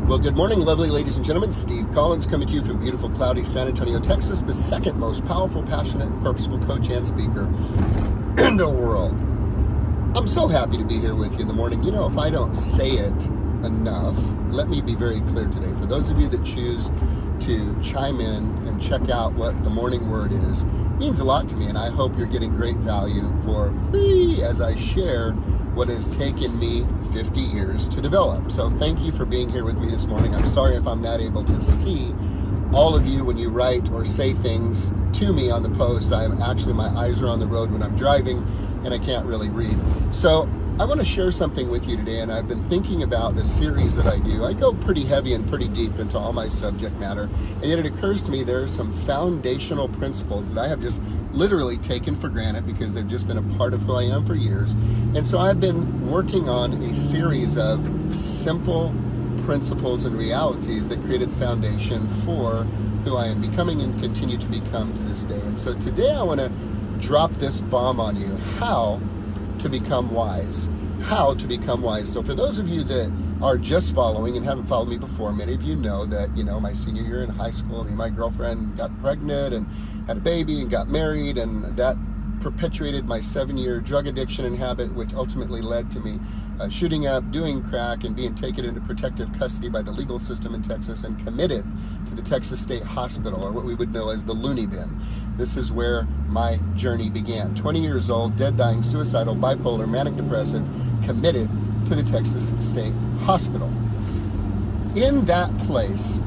Well, good morning, lovely ladies and gentlemen. Steve Collins coming to you from beautiful, cloudy San Antonio, Texas, the second most powerful, passionate, and purposeful coach and speaker in the world. I'm so happy to be here with you in the morning. You know, if I don't say it enough, let me be very clear today. For those of you that choose to chime in and check out what the morning word is, it means a lot to me, and I hope you're getting great value for free as I share what has taken me 50 years to develop. So thank you for being here with me this morning. I'm sorry if I'm not able to see all of you when you write or say things to me on the post. My eyes are on the road when I'm driving and I can't really read. So I want to share something with you today, and I've been thinking about the series that I do. I go pretty heavy and pretty deep into all my subject matter, and yet it occurs to me there are some foundational principles that I have just literally taken for granted because they've just been a part of who I am for years. And so I've been working on a series of simple principles and realities that created the foundation for who I am becoming and continue to become to this day. And so today I want to drop this bomb on you: how to become wise. How to become wise. So for those of you that are just following and haven't followed me before, many of you know that, my senior year in high school, me and my girlfriend got pregnant and had a baby and got married, and that perpetuated my 7-year drug addiction and habit, which ultimately led to me shooting up, doing crack, and being taken into protective custody by the legal system in Texas and committed to the Texas State Hospital, or what we would know as the loony bin. This is where my journey began. 20 years old, dead, dying, suicidal, bipolar, manic depressive, committed to the Texas State Hospital. In that place,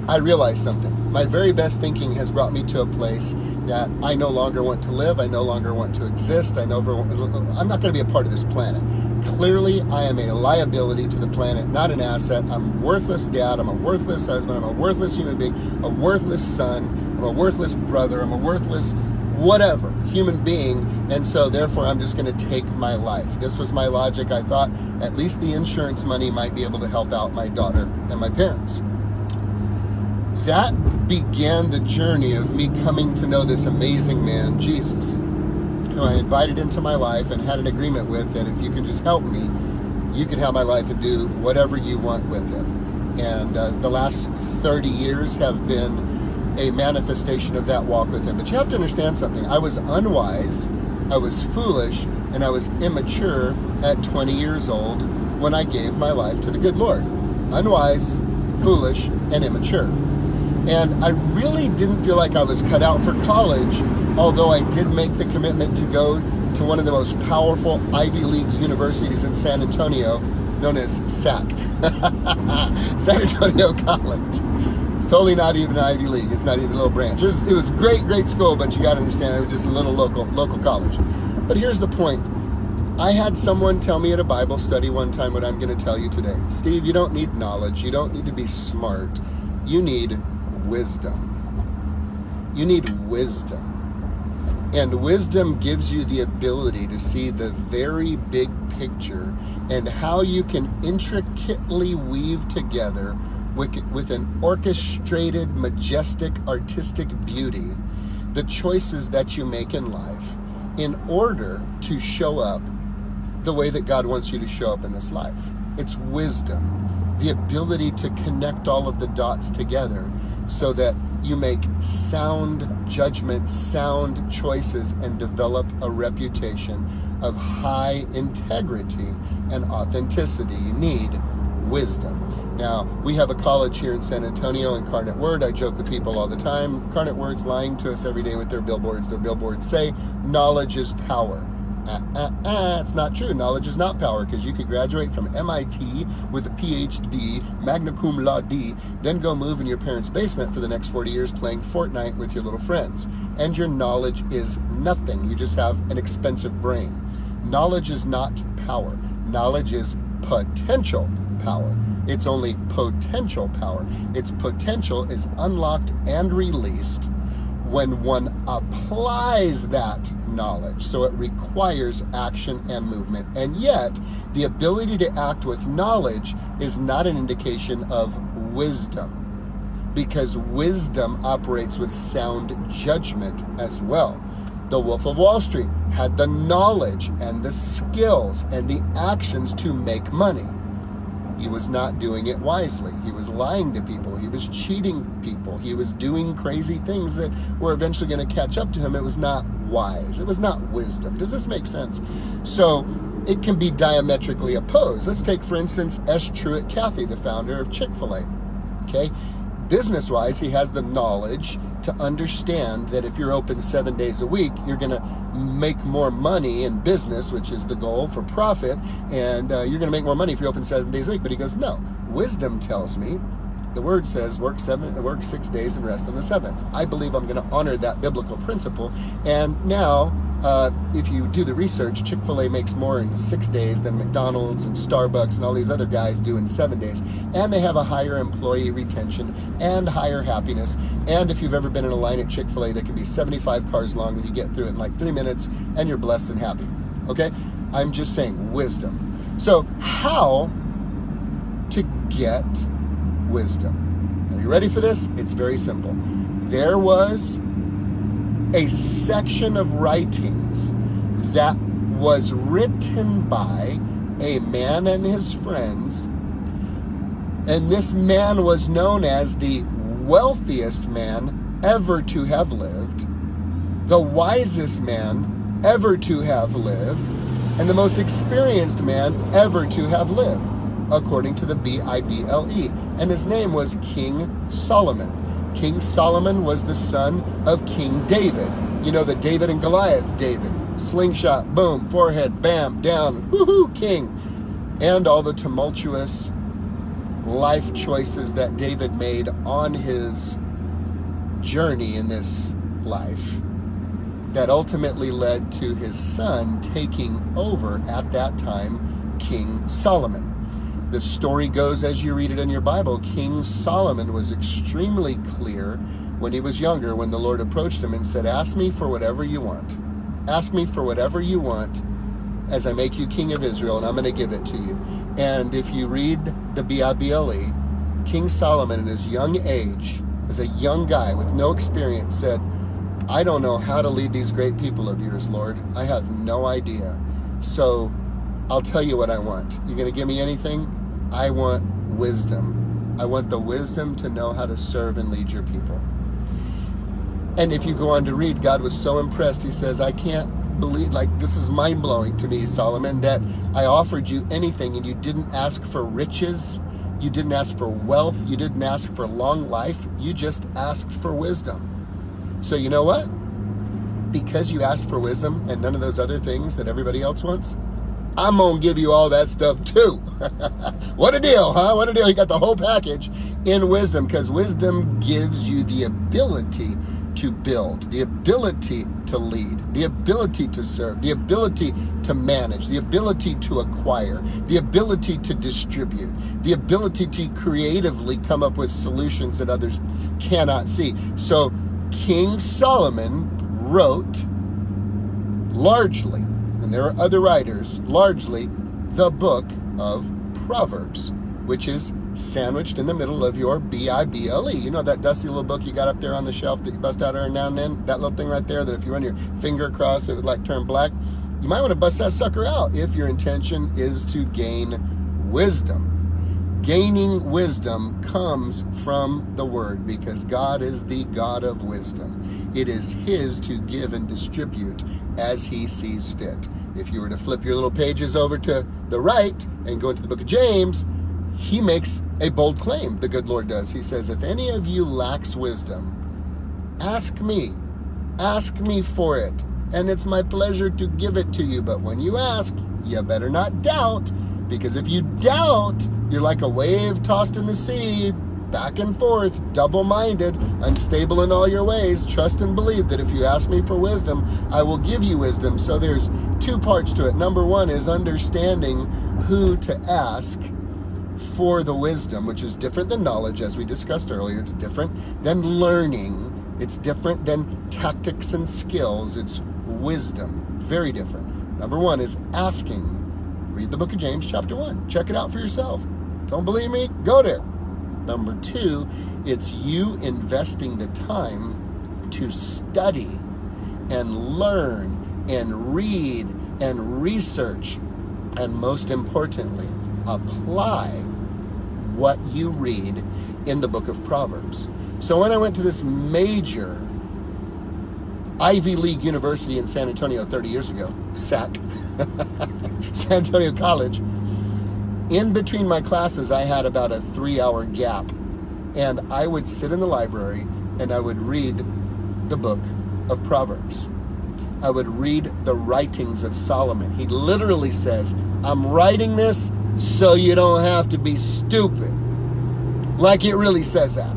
I realized something. My very best thinking has brought me to a place that I no longer want to live. I no longer want to exist. I'm not going to be a part of this planet. Clearly, I am a liability to the planet, not an asset. I'm a worthless dad. I'm a worthless husband. I'm a worthless human being, a worthless son. I'm a worthless brother. I'm a worthless whatever human being. And so therefore, I'm just going to take my life. This was my logic. I thought at least the insurance money might be able to help out my daughter and my parents. That began the journey of me coming to know this amazing man, Jesus, who I invited into my life and had an agreement with that if you can just help me, you can have my life and do whatever you want with it. And the last 30 years have been a manifestation of that walk with him. But you have to understand something. I was unwise, I was foolish, and I was immature at 20 years old when I gave my life to the good Lord. Unwise, foolish, and immature. And I really didn't feel like I was cut out for college, although I did make the commitment to go to one of the most powerful Ivy League universities in San Antonio, known as SAC, San Antonio College. It's totally not even Ivy League. It's not even a little branch. It was great school, but you got to understand, it was just a little local college. But here's the point. I had someone tell me at a Bible study one time what I'm going to tell you today. Steve, you don't need knowledge. You don't need to be smart. You need wisdom. You need wisdom. And wisdom gives you the ability to see the very big picture and how you can intricately weave together with an orchestrated, majestic, artistic beauty the choices that you make in life in order to show up the way that God wants you to show up in this life. It's wisdom, the ability to connect all of the dots together so that you make sound judgment, sound choices, and develop a reputation of high integrity and authenticity. You need wisdom. Now, we have a college here in San Antonio, Incarnate Word. I joke with people all the time. Incarnate Word's lying to us every day with their billboards. Their billboards say, knowledge is power. It's not true. Knowledge is not power, because you could graduate from MIT with a PhD, magna cum laude, then go move in your parents' basement for the next 40 years playing Fortnite with your little friends. And your knowledge is nothing. You just have an expensive brain. Knowledge is not power. Knowledge is potential power. It's only potential power. Its potential is unlocked and released when one applies that knowledge. So it requires action and movement. And yet, the ability to act with knowledge is not an indication of wisdom, because wisdom operates with sound judgment as well. The Wolf of Wall Street had the knowledge and the skills and the actions to make money. he was not doing it wisely. He was lying to people. He was cheating people. He was doing crazy things that were eventually going to catch up to him. It was not wise. It was not wisdom. Does this make sense? So it can be diametrically opposed. Let's take, for instance, S. Truett Cathy, the founder of Chick-fil-A. Okay? Business-wise, he has the knowledge to understand that if you're open 7 days a week, you're going to make more money in business, which is the goal for profit, and you're going to make more money if you're open 7 days a week. But he goes, no, wisdom tells me, the word says, work 6 days and rest on the seventh. I believe I'm going to honor that biblical principle. And now, if you do the research, Chick-fil-A makes more in 6 days than McDonald's and Starbucks and all these other guys do in 7 days. And they have a higher employee retention and higher happiness. And if you've ever been in a line at Chick-fil-A, that can be 75 cars long, and you get through it in like 3 minutes, and you're blessed and happy. Okay? I'm just saying wisdom. So how to get wisdom? Are you ready for this? It's very simple. There was a section of writings that was written by a man and his friends, and this man was known as the wealthiest man ever to have lived, the wisest man ever to have lived, and the most experienced man ever to have lived, according to the Bible. And his name was King Solomon. King Solomon was the son of King David. You know, the David and Goliath David. Slingshot, boom, forehead, bam, down, woohoo, king. And all the tumultuous life choices that David made on his journey in this life that ultimately led to his son taking over at that time, King Solomon. The story goes, as you read it in your Bible, King Solomon was extremely clear when he was younger, when the Lord approached him and said, ask me for whatever you want. Ask me for whatever you want as I make you king of Israel, and I'm going to give it to you. And if you read the Bible, King Solomon in his young age, as a young guy with no experience, said, I don't know how to lead these great people of yours, Lord. I have no idea. So I'll tell you what I want. You're going to give me anything? I want wisdom. I want the wisdom to know how to serve and lead your people. And if you go on to read, God was so impressed. He says, I can't believe, like, this is mind-blowing to me, Solomon, that I offered you anything and you didn't ask for riches. You didn't ask for wealth. You didn't ask for long life. You just asked for wisdom. So you know what? Because you asked for wisdom and none of those other things that everybody else wants, I'm going to give you all that stuff too. What a deal, huh? What a deal. You got the whole package in wisdom, because wisdom gives you the ability to build, the ability to lead, the ability to serve, the ability to manage, the ability to acquire, the ability to distribute, the ability to creatively come up with solutions that others cannot see. So King Solomon wrote largely, and there are other writers, largely the book of Proverbs, which is sandwiched in the middle of your Bible. You know that dusty little book you got up there on the shelf that you bust out every now and then? That little thing right there that if you run your finger across, it would like turn black. You might want to bust that sucker out if your intention is to gain wisdom. Gaining wisdom comes from the Word, because God is the God of wisdom. It is His to give and distribute as He sees fit. If you were to flip your little pages over to the right and go into the book of James, he makes a bold claim, the good Lord does. He says, if any of you lacks wisdom, ask me for it, and it's my pleasure to give it to you. But when you ask, you better not doubt, because if you doubt, you're like a wave tossed in the sea, back and forth, double-minded, unstable in all your ways. Trust and believe that if you ask me for wisdom, I will give you wisdom. So there's two parts to it. Number one is understanding who to ask for the wisdom, which is different than knowledge, as we discussed earlier. It's different than learning. It's different than tactics and skills. It's wisdom. Very different. Number one is asking. Read the book of James, chapter 1. Check it out for yourself. Don't believe me? Go there. Number two, it's you investing the time to study and learn and read and research, and most importantly, apply what you read in the book of Proverbs. So when I went to this major Ivy League university in San Antonio 30 years ago, SAC, San Antonio College, in between my classes, I had about a 3-hour gap. And I would sit in the library and I would read the book of Proverbs. I would read the writings of Solomon. He literally says, I'm writing this so you don't have to be stupid. Like it really says that.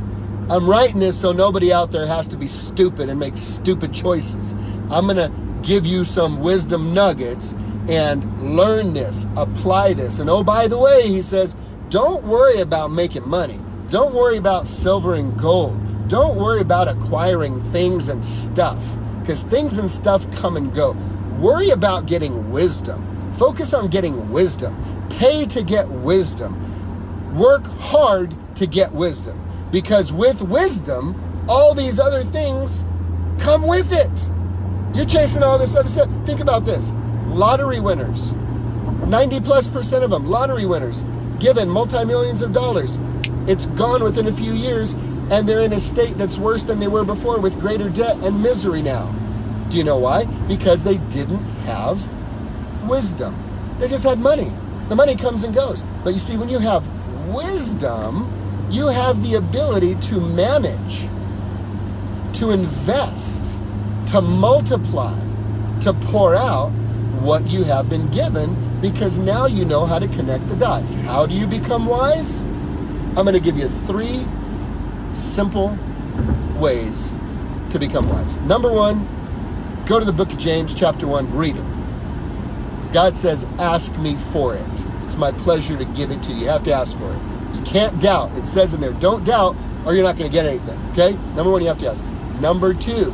I'm writing this so nobody out there has to be stupid and make stupid choices. I'm going to give you some wisdom nuggets and learn this, apply this. And oh, by the way, he says, don't worry about making money. Don't worry about silver and gold. Don't worry about acquiring things and stuff, because things and stuff come and go. Worry about getting wisdom. Focus on getting wisdom. Pay to get wisdom. Work hard to get wisdom, because with wisdom, all these other things come with it. You're chasing all this other stuff. Think about this. Lottery winners, 90+% of them, lottery winners, given multi-millions of dollars. It's gone within a few years, and they're in a state that's worse than they were before, with greater debt and misery now. Do you know why? Because they didn't have wisdom. They just had money. The money comes and goes. But you see, when you have wisdom, you have the ability to manage, to invest, to multiply, to pour out what you have been given, because now you know how to connect the dots. How do you become wise? I'm going to give you 3 simple ways to become wise. Number 1, go to the book of James, chapter 1, read it. God says, ask me for it. It's my pleasure to give it to you. You have to ask for it. You can't doubt. It says in there, don't doubt or you're not going to get anything. Okay? Number 1, you have to ask. Number 2,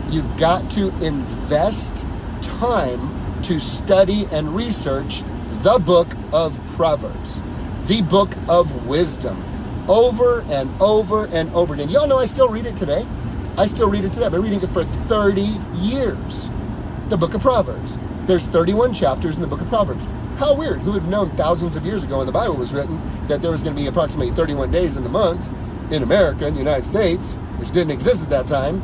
you've got to invest time to study and research the book of Proverbs, the book of wisdom, over and over and over again. Y'all know I still read it today. I still read it today. I've been reading it for 30 years. The book of Proverbs. There's 31 chapters in the book of Proverbs. How weird. Who would have known thousands of years ago when the Bible was written that there was going to be approximately 31 days in the month in America, in the United States, which didn't exist at that time,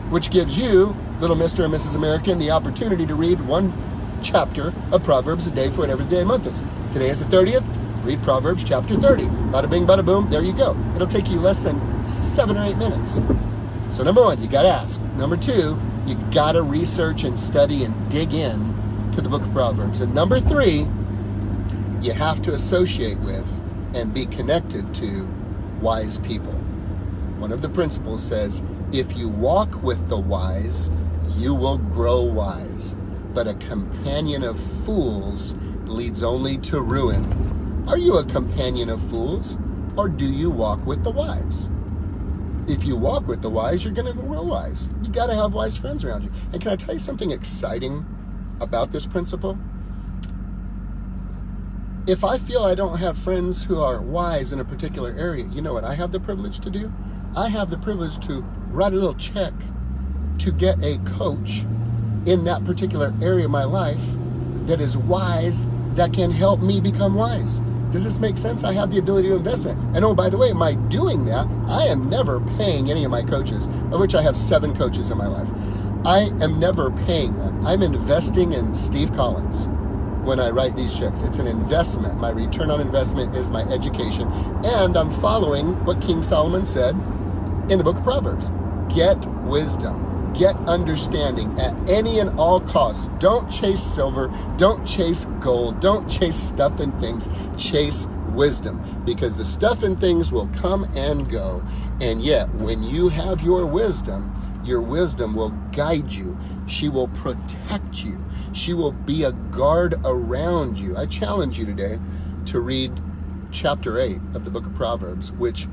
which gives you, little Mr. and Mrs. American, the opportunity to read 1 chapter of Proverbs a day for whatever the day of the month is. Today is the 30th. Read Proverbs chapter 30. Bada bing, bada boom. There you go. It'll take you less than 7 or 8 minutes. So number 1, you got to ask. Number 2, you got to research and study and dig in to the book of Proverbs. And number 3, you have to associate with and be connected to wise people. One of the principles says, if you walk with the wise, you will grow wise. But a companion of fools leads only to ruin. Are you a companion of fools, or do you walk with the wise? If you walk with the wise, you're going to grow wise. You got to have wise friends around you. And can I tell you something exciting about this principle? If I feel I don't have friends who are wise in a particular area, you know what I have the privilege to do? I have the privilege to write a little check to get a coach in that particular area of my life that is wise, that can help me become wise. Does this make sense? I have the ability to invest in it. And oh, by the way, by doing that, I am never paying any of my coaches, of which I have 7 coaches in my life. I am never paying them. I'm investing in Steve Collins when I write these checks. It's an investment. My return on investment is my education. And I'm following what King Solomon said in the book of Proverbs. Get wisdom. Get understanding at any and all costs. Don't chase silver. Don't chase gold. Don't chase stuff and things. Chase wisdom, because the stuff and things will come and go. And yet, when you have your wisdom will guide you. She will protect you. She will be a guard around you. I challenge you today to read chapter 8 of the book of Proverbs, which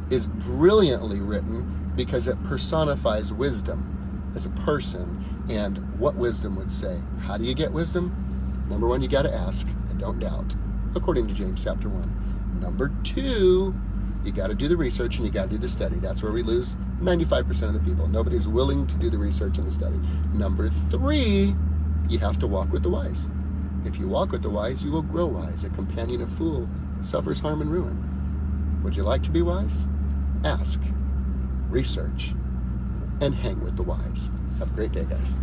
is brilliantly written because it personifies wisdom as a person and what wisdom would say. How do you get wisdom? Number 1, you got to ask and don't doubt, according to James chapter 1. Number 2, you got to do the research and you got to do the study. That's where we lose 95% of the people. Nobody's willing to do the research and the study. Number 3, you have to walk with the wise. If you walk with the wise, you will grow wise. A companion of fool suffers harm and ruin. Would you like to be wise? Ask, research, and hang with the wise. Have a great day, guys.